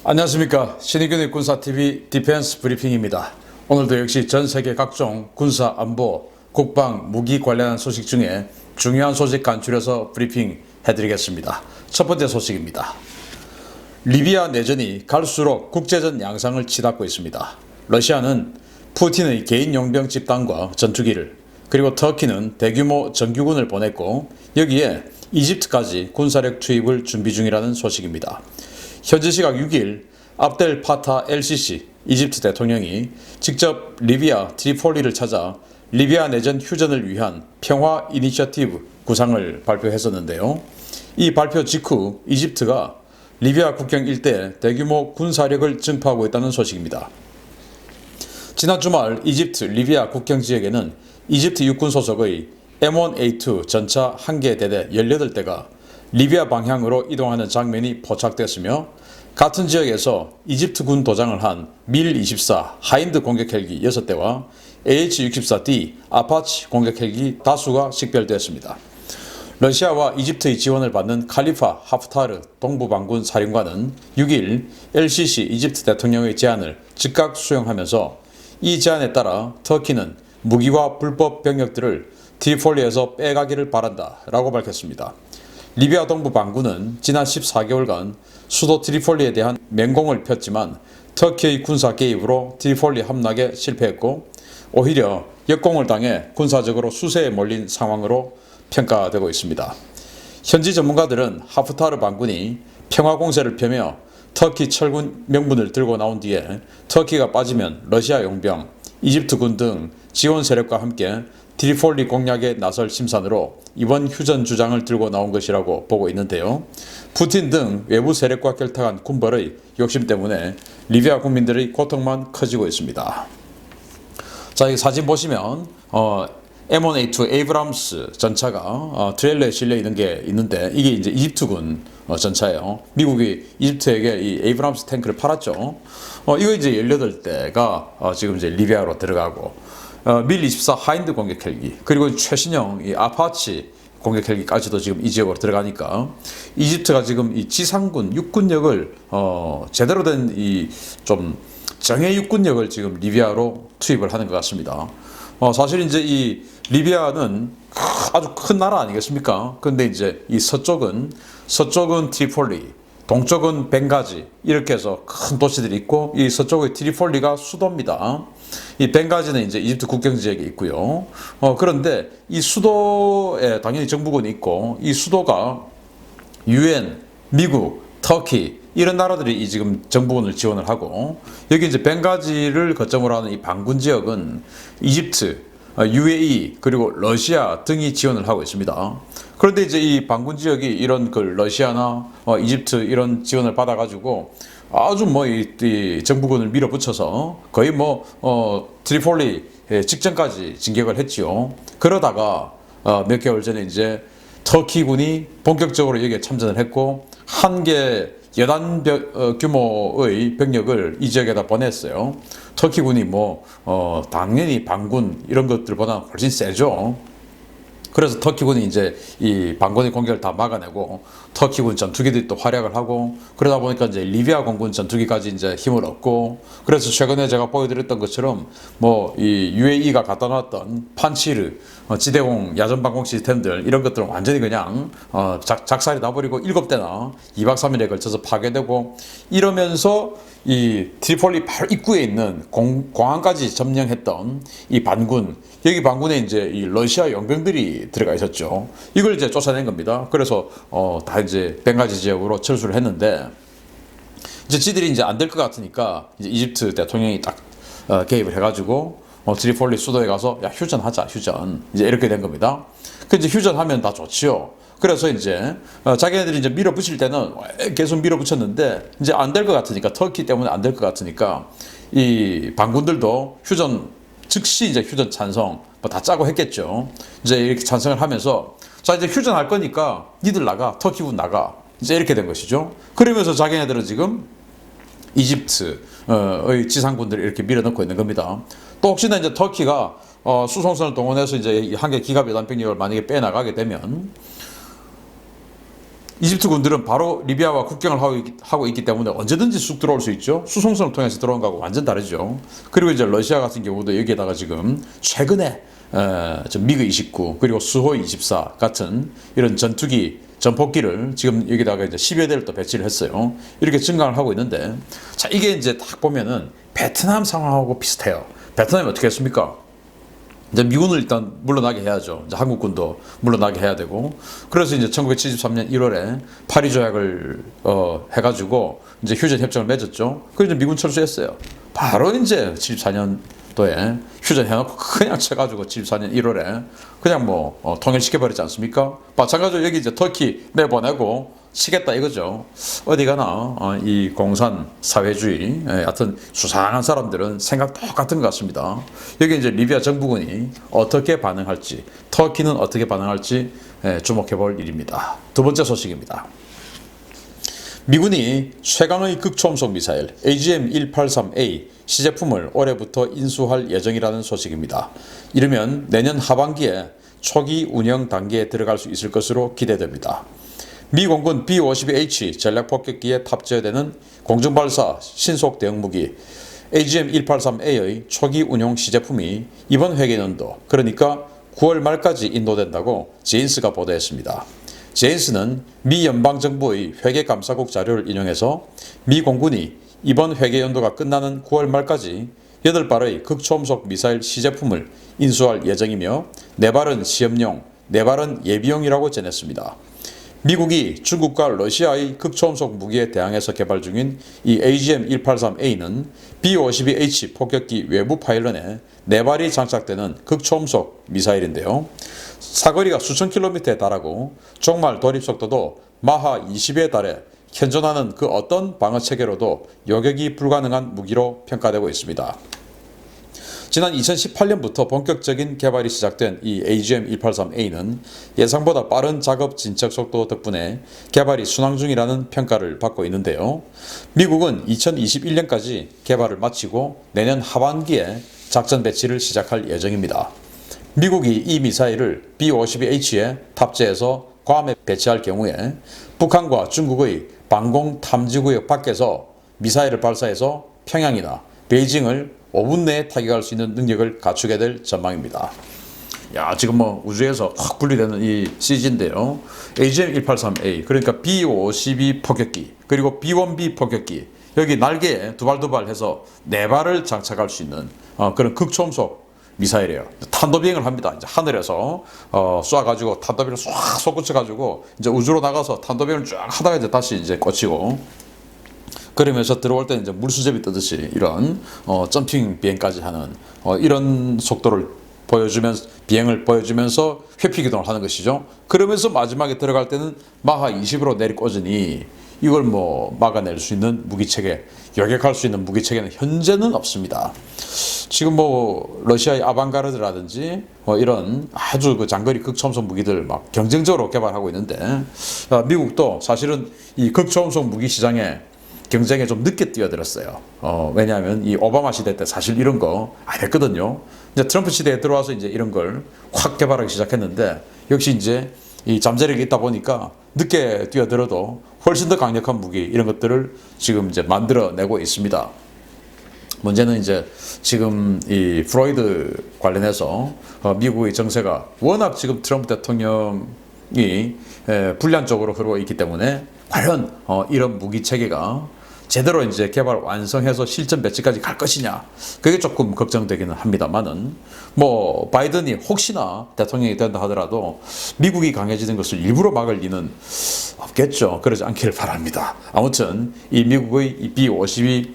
안녕하십니까. 신의균의 군사TV 디펜스 브리핑입니다. 오늘도 역시 전세계 각종 군사 안보, 국방, 무기 관련한 소식 중에 중요한 소식 간추려서 브리핑 해드리겠습니다. 첫 번째 소식입니다. 리비아 내전이 갈수록 국제전 양상을 치닫고 있습니다. 러시아는 푸틴의 개인 용병 집단과 전투기를, 그리고 터키는 대규모 정규군을 보냈고 여기에 이집트까지 군사력 투입을 준비 중이라는 소식입니다. 현지 시각 6일 압델 파타 LCC 이집트 대통령이 직접 리비아 트리폴리를 찾아 리비아 내전 휴전을 위한 평화 이니셔티브 구상을 발표했었는데요. 이 발표 직후 이집트가 리비아 국경 일대에 대규모 군사력을 증파하고 있다는 소식입니다. 지난 주말 이집트 리비아 국경 지역에는 이집트 육군 소속의 M1A2 전차 1개 대대 18대가 리비아 방향으로 이동하는 장면이 포착됐으며 같은 지역에서 이집트군 도장을 한 밀-24 하인드 공격 헬기 6대와 AH-64D 아파치 공격 헬기 다수가 식별되었습니다. 러시아와 이집트의 지원을 받는 칼리파 하프타르 동부방군 사령관은 6일 LCC 이집트 대통령의 제안을 즉각 수용하면서 이 제안에 따라 터키는 무기와 불법 병력들을 트리폴리에서 빼가기를 바란다 라고 밝혔습니다. 리비아 동부 방군은 지난 14개월간 수도 트리폴리에 대한 맹공을 폈지만 터키의 군사 개입으로 트리폴리 함락에 실패했고 오히려 역공을 당해 군사적으로 수세에 몰린 상황으로 평가되고 있습니다. 현지 전문가들은 하프타르 방군이 평화 공세를 펴며 터키 철군 명분을 들고 나온 뒤에 터키가 빠지면 러시아 용병, 이집트군 등 지원 세력과 함께 트리폴리 공략에 나설 심산으로 이번 휴전 주장을 들고 나온 것이라고 보고 있는데요. 푸틴 등 외부 세력과 결탁한 군벌의 욕심 때문에 리비아 국민들의 고통만 커지고 있습니다. 자, 이 사진 보시면 M1A2 에이브람스 전차가 트레일러에 실려 있는 게 있는데 이게 이제 이집트군 전차예요. 미국이 이집트에게 이 에이브람스 탱크를 팔았죠. 이거 이제 18대가 지금 이제 리비아로 들어가고 밀-24 하인드 공격 헬기, 그리고 최신형 이 아파치 공격 헬기까지도 지금 이 지역으로 들어가니까 이집트가 지금 이 지상군 육군력을 제대로 된 이 좀 정예 육군력을 지금 리비아로 투입을 하는 것 같습니다. 사실 이제 이 리비아는 아주 큰 나라 아니겠습니까? 근데 이제 이 서쪽은 트리폴리, 동쪽은 벵가지, 이렇게 해서 큰 도시들이 있고 이 서쪽의 트리폴리가 수도입니다. 이 벵가지는 이제 이집트 국경 지역에 있고요. 그런데 이 수도에 당연히 정부군이 있고 이 수도가 UN, 미국, 터키 이런 나라들이 이 지금 정부군을 지원을 하고 여기 이제 벵가지를 거점으로 하는 이 반군 지역은 이집트, UAE 그리고 러시아 등이 지원을 하고 있습니다. 그런데 이제 이 반군 지역이 이런 그 러시아나 이집트 이런 지원을 받아가지고 아주 이 정부군을 밀어붙여서 거의 트리폴리 직전까지 진격을 했지요. 그러다가 몇 개월 전에 이제 터키군이 본격적으로 여기에 참전을 했고 한 개 여단 규모의 병력을 이 지역에다 보냈어요. 터키군이 당연히 반군 이런 것들보다 훨씬 세죠. 그래서 터키군이 이제 이 반군의 공격을 다 막아내고 터키군 전투기들이 또 활약을 하고 그러다 보니까 이제 리비아 공군 전투기까지 이제 힘을 얻고 그래서 최근에 제가 보여드렸던 것처럼 이 UAE가 갖다 놨던 판치르, 지대공 야전 방공 시스템들 이런 것들은 완전히 그냥 작살이 나버리고 7대나 2박 3일에 걸쳐서 파괴되고 이러면서 이 트리폴리 바로 입구에 있는 공항까지 점령했던 이 반군, 여기 반군에 이제 이 러시아 용병들이 들어가 있었죠. 이걸 이제 쫓아낸 겁니다. 그래서 다 이제 벵가지 지역으로 철수를 했는데 이제 지들이 이제 안 될 것 같으니까 이제 이집트 대통령이 딱 개입을 해가지고 트리폴리 수도에 가서 야 휴전하자 휴전 이제 이렇게 된 겁니다. 그 이제 휴전하면 다 좋지요. 그래서 이제 자기네들이 이제 밀어붙일 때는 계속 밀어붙였는데 이제 안 될 것 같으니까 터키 때문에 안 될 것 같으니까 이 반군들도 휴전 즉시 이제 휴전 찬성 다 짜고 했겠죠. 이제 이렇게 찬성을 하면서 자 이제 휴전할 거니까 니들 나가 터키군 나가 이제 이렇게 된 것이죠. 그러면서 자기네들은 지금 이집트의 지상군들을 이렇게 밀어넣고 있는 겁니다. 또 혹시나 이제 터키가 수송선을 동원해서 이제 한 개 기갑 여단 병력을 만약에 빼나가게 되면 이집트 군들은 바로 리비아와 국경을 하고 있기 때문에 언제든지 쑥 들어올 수 있죠. 수송선을 통해서 들어온 거하고 완전 다르죠. 그리고 이제 러시아 같은 경우도 여기에다가 지금 최근에 미그 29 그리고 수호이 24 같은 이런 전폭기를 지금 여기다가 이제 10여 대를 또 배치를 했어요. 이렇게 증강을 하고 있는데, 자, 이게 이제 딱 보면은 베트남 상황하고 비슷해요. 베트남이 어떻게 했습니까? 이제 미군을 일단 물러나게 해야죠. 이제 한국군도 물러나게 해야 되고. 그래서 이제 1973년 1월에 파리 조약을 해가지고 이제 휴전 협정을 맺었죠. 그래서 미군 철수했어요. 바로 이제 74년도에 휴전해놓고 그냥 쳐가지고 74년 1월에 그냥 뭐 통일시켜버리지 않습니까? 마찬가지로 여기 이제 터키 내보내고 치겠다 이거죠. 어디 가나 이 공산 사회주의 하여튼 수상한 사람들은 생각 똑같은 것 같습니다. 여기 이제 리비아 정부군이 어떻게 반응할지, 터키는 어떻게 반응할지 주목해 볼 일입니다. 두 번째 소식입니다. 미군이 최강의 극초음속 미사일 AGM-183A 시제품을 올해부터 인수할 예정이라는 소식입니다. 이르면 내년 하반기에 초기 운영 단계에 들어갈 수 있을 것으로 기대됩니다. 미 공군 B-52H 전략폭격기에 탑재되는 공중발사 신속 대응무기 AGM-183A의 초기 운용 시제품이 이번 회계연도, 그러니까 9월 말까지 인도된다고 제인스가 보도했습니다. 제인스는 미 연방정부의 회계감사국 자료를 인용해서 미 공군이 이번 회계연도가 끝나는 9월 말까지 8발의 극초음속 미사일 시제품을 인수할 예정이며 4발은 시험용, 4발은 예비용이라고 전했습니다. 미국이 중국과 러시아의 극초음속 무기에 대항해서 개발 중인 이 AGM-183A는 B-52H 폭격기 외부 파일런에 4발이 장착되는 극초음속 미사일인데요. 사거리가 수천 킬로미터에 달하고 종말 돌입 속도도 마하 20에 달해 현존하는 그 어떤 방어 체계로도 요격이 불가능한 무기로 평가되고 있습니다. 지난 2018년부터 본격적인 개발이 시작된 이 AGM-183A는 예상보다 빠른 작업 진척 속도 덕분에 개발이 순항 중이라는 평가를 받고 있는데요. 미국은 2021년까지 개발을 마치고 내년 하반기에 작전 배치를 시작할 예정입니다. 미국이 이 미사일을 B-52H에 탑재해서 괌에 배치할 경우에 북한과 중국의 방공 탐지구역 밖에서 미사일을 발사해서 평양이나 베이징을 5분 내에 타격할 수 있는 능력을 갖추게 될 전망입니다. 야, 지금 뭐 우주에서 확 분리되는 이 CG인데요. AGM-183A, 그러니까 B-52 폭격기, 그리고 B-1B 폭격기, 여기 날개에 두발 해서 4발을 장착할 수 있는 그런 극초음속 미사일이에요. 탄도 비행을 합니다. 이제 하늘에서 쏴가지고 탄도 비행을 싹 솟구쳐가지고 이제 우주로 나가서 탄도 비행을 쫙 하다가 이제 다시 이제 꽂히고, 그러면서 들어올 때는 이제 물수제비 뜨듯이 이런 점핑 비행까지 하는 이런 속도를 보여주면서 비행을 보여주면서 회피 기동을 하는 것이죠. 그러면서 마지막에 들어갈 때는 마하 20으로 내리꽂으니 이걸 뭐 막아낼 수 있는 무기 체계, 요격할 수 있는 무기 체계는 현재는 없습니다. 지금 뭐 러시아의 아방가르드라든지 이런 아주 그 장거리 극초음속 무기들 막 경쟁적으로 개발하고 있는데, 미국도 사실은 이 극초음속 무기 시장에 경쟁에 좀 늦게 뛰어들었어요. 왜냐하면 이 오바마 시대 때 사실 이런 거 안 했거든요. 이제 트럼프 시대에 들어와서 이제 이런 걸 확 개발하기 시작했는데, 역시 이제 이 잠재력이 있다 보니까 늦게 뛰어들어도 훨씬 더 강력한 무기 이런 것들을 지금 이제 만들어내고 있습니다. 문제는 이제 지금 이 프로이드 관련해서 미국의 정세가 워낙 지금 트럼프 대통령이 불리한 쪽으로 흐르고 있기 때문에 과연 이런 무기 체계가 제대로 이제 개발 완성해서 실전 배치까지 갈 것이냐, 그게 조금 걱정되기는 합니다만은, 뭐 바이든이 혹시나 대통령이 된다 하더라도 미국이 강해지는 것을 일부러 막을 리는 없겠죠. 그러지 않기를 바랍니다. 아무튼 이 미국의 이 B-52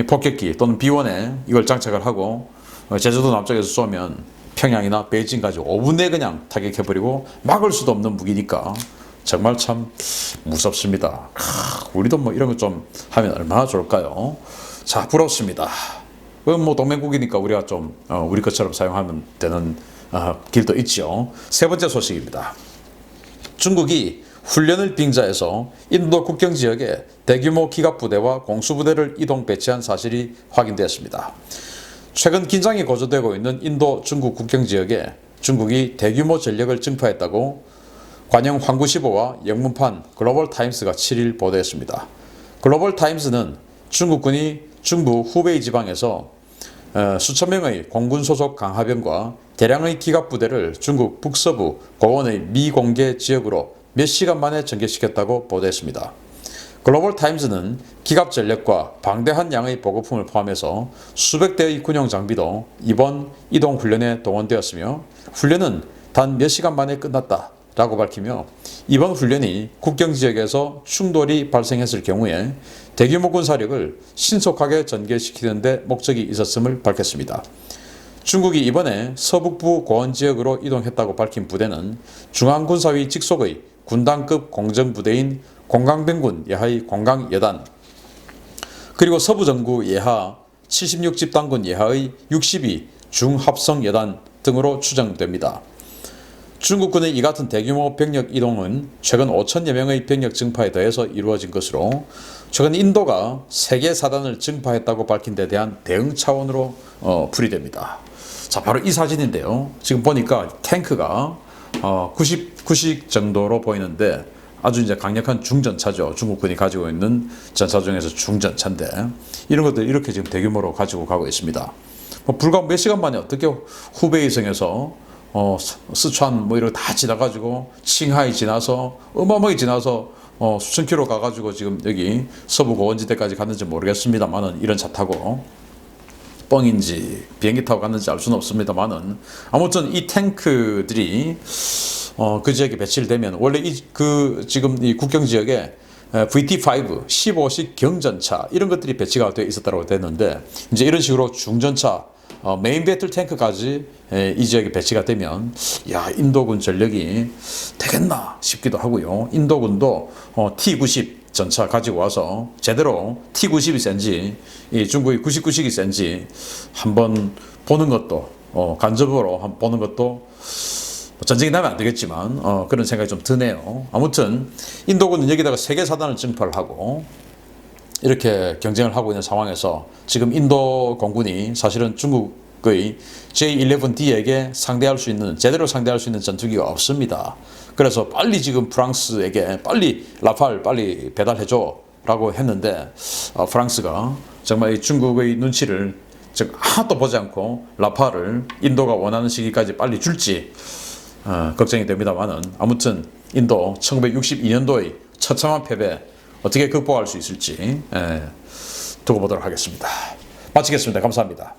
폭격기 또는 B-1에 이걸 장착을 하고 제주도 남쪽에서 쏘면 평양이나 베이징까지 5분 내에 그냥 타격해버리고 막을 수도 없는 무기니까 정말 참 무섭습니다. 우리도 뭐 이런 거 좀 하면 얼마나 좋을까요? 자, 부럽습니다. 뭐 동맹국이니까 우리가 좀 우리 것처럼 사용하면 되는 길도 있죠. 세 번째 소식입니다. 중국이 훈련을 빙자해서 인도 국경 지역에 대규모 기갑부대와 공수부대를 이동 배치한 사실이 확인되었습니다. 최근 긴장이 고조되고 있는 인도 중국 국경 지역에 중국이 대규모 전력을 증파했다고 관영 황구시보와 영문판 글로벌 타임스가 7일 보도했습니다. 글로벌 타임스는 중국군이 중부 후베이 지방에서 수천 명의 공군 소속 강하병과 대량의 기갑부대를 중국 북서부 고원의 미공개 지역으로 몇 시간 만에 전개시켰다고 보도했습니다. 글로벌 타임스는 기갑 전력과 방대한 양의 보급품을 포함해서 수백 대의 군용 장비도 이번 이동 훈련에 동원되었으며 훈련은 단 몇 시간 만에 끝났다라고 밝히며 이번 훈련이 국경지역에서 충돌이 발생했을 경우에 대규모 군사력을 신속하게 전개시키는 데 목적이 있었음을 밝혔습니다. 중국이 이번에 서북부 고원지역으로 이동했다고 밝힌 부대는 중앙군사위 직속의 군단급 공정부대인 공강병군 예하의 공강여단, 그리고 서부정구 예하 76집단군 예하의 62 중합성여단 등으로 추정됩니다. 중국군의 이 같은 대규모 병력 이동은 최근 5천여 명의 병력 증파에 더해서 이루어진 것으로 최근 인도가 세계 사단을 증파했다고 밝힌 데 대한 대응 차원으로 풀이됩니다. 자, 바로 이 사진인데요. 지금 보니까 탱크가 90 정도로 보이는데 아주 이제 강력한 중전차죠. 중국군이 가지고 있는 전차 중에서 중전차인데 이런 것들 이렇게 지금 대규모로 가지고 가고 있습니다. 불과 몇 시간 만에 어떻게 후베이성에서 스촨 이런 거 다 지나가지고 칭하이 지나서 어마어마하게 지나서 수천 킬로 가가지고 지금 여기 서부 고원지대까지 갔는지 모르겠습니다만은 이런 차 타고 뻥인지 비행기 타고 갔는지 알 수는 없습니다만은 아무튼 이 탱크들이 그 지역에 배치를 되면 원래 지금 이 국경 지역에 VT5, 15식 경전차 이런 것들이 배치가 되어 있었다고 됐는데 이제 이런 식으로 중전차 메인 배틀 탱크까지 이 지역에 배치가 되면 야, 인도군 전력이 되겠나 싶기도 하고요. 인도군도 T-90 전차 가지고 와서 제대로 T-90이 센지 이 중국의 99식이 센지 한번 보는 것도 간접으로 한번 보는 것도 전쟁이 나면 안 되겠지만 그런 생각이 좀 드네요. 아무튼 인도군은 여기다가 세계 사단을 증파를 하고 이렇게 경쟁을 하고 있는 상황에서 지금 인도 공군이 사실은 중국의 J-11D에게 제대로 상대할 수 있는 전투기가 없습니다. 그래서 빨리 지금 프랑스에게 라팔 빨리 배달해줘 라고 했는데 프랑스가 정말 이 중국의 눈치를 하나도 보지 않고 라팔을 인도가 원하는 시기까지 빨리 줄지 걱정이 됩니다만은 아무튼 인도 1962년도의 처참한 패배 어떻게 극복할 수 있을지 두고 보도록 하겠습니다. 마치겠습니다. 감사합니다.